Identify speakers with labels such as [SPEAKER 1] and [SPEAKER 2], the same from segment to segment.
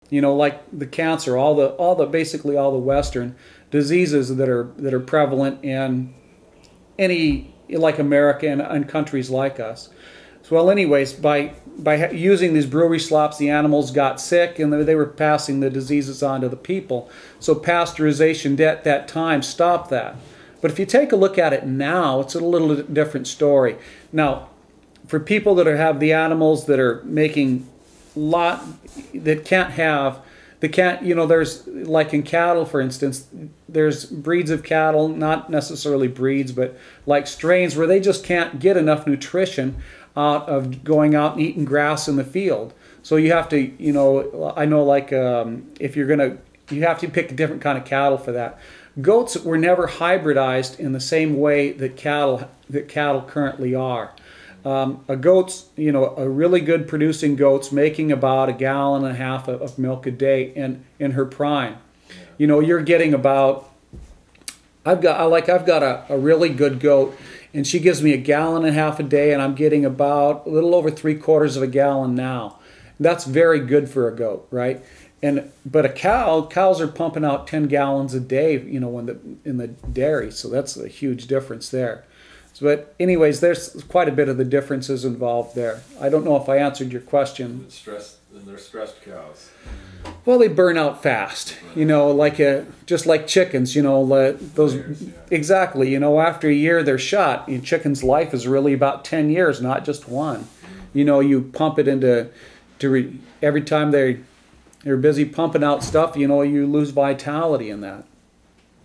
[SPEAKER 1] You know, like the cancer, basically all the Western diseases that are prevalent in any, like America and countries like us. So, well, anyways, by using these brewery slops, the animals got sick and they were passing the diseases on to the people. So pasteurization at that time stopped that. But if you take a look at it now, it's a little different story. Now, for people that have the animals that are making you know, there's, like in cattle, for instance, there's breeds of cattle, not necessarily breeds, but like strains where they just can't get enough nutrition out of going out and eating grass in the field. So you have to, you know, I know, like if you're gonna, you have to pick a different kind of cattle for that. Goats were never hybridized in the same way that cattle currently are. A goat's, you know, a really good producing goat's making about 1.5 gallons of milk a day in her prime. You know, you're getting about, I've got a really good goat, and she gives me 1.5 gallons a day, and I'm getting about a little over 3/4 gallon now. That's very good for a goat, right? But cows are pumping out 10 gallons a day, you know, in the dairy, so that's a huge difference there. But anyways, there's quite a bit of the differences involved there. I don't know if I answered your question.
[SPEAKER 2] They're stressed cows.
[SPEAKER 1] Well, they burn out fast, you know, like just like chickens, you know, those
[SPEAKER 2] Layers, yeah.
[SPEAKER 1] exactly, you know, after a year they're shot. And chicken's life is really about 10 years, not just one. You know, you pump it every time they're busy pumping out stuff, you know, you lose vitality in that.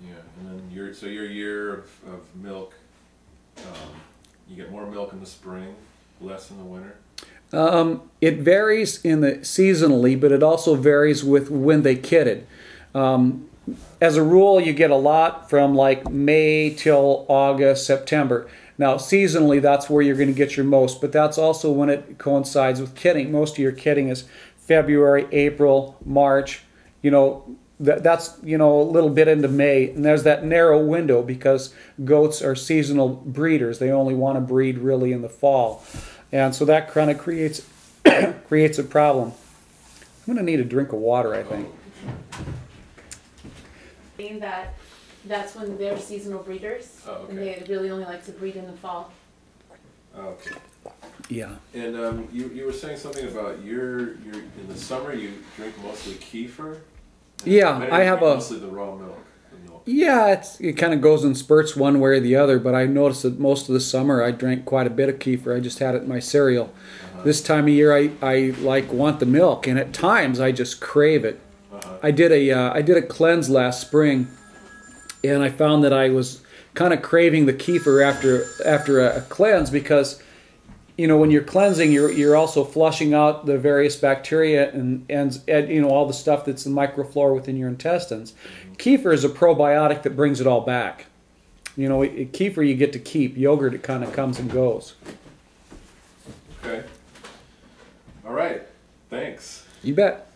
[SPEAKER 2] Yeah, and then your year of milk. You get more milk in the spring, less in the winter?
[SPEAKER 1] It varies seasonally, but it also varies with when they kidded. As a rule, you get a lot from like May till August, September. Now, seasonally, that's where you're going to get your most, but that's also when it coincides with kidding. Most of your kidding is February, April, March, you know. That's, you know, a little bit into May, and there's that narrow window because goats are seasonal breeders. They only want to breed really in the fall, and so that kind of creates a problem. I'm going to need a drink of water, I think.
[SPEAKER 3] That's when they're seasonal breeders,
[SPEAKER 2] okay.
[SPEAKER 3] And they really only like to breed in the fall.
[SPEAKER 2] Okay.
[SPEAKER 1] Yeah.
[SPEAKER 2] And you were saying something about in the summer you drink mostly kefir.
[SPEAKER 1] Yeah, I have
[SPEAKER 2] mostly the raw milk.
[SPEAKER 1] Yeah, it kind of goes in spurts one way or the other, but I noticed that most of the summer I drank quite a bit of kefir. I just had it in my cereal. This time of year I want the milk, and at times I just crave it. I did a cleanse last spring, and I found that I was kind of craving the kefir after a cleanse because, you know, when you're cleansing, you're also flushing out the various bacteria and you know, all the stuff that's the microflora within your intestines. Kefir is a probiotic that brings it all back. You know, kefir you get to keep. Yogurt, it kind of comes and goes.
[SPEAKER 2] Okay. All right. Thanks.
[SPEAKER 1] You bet.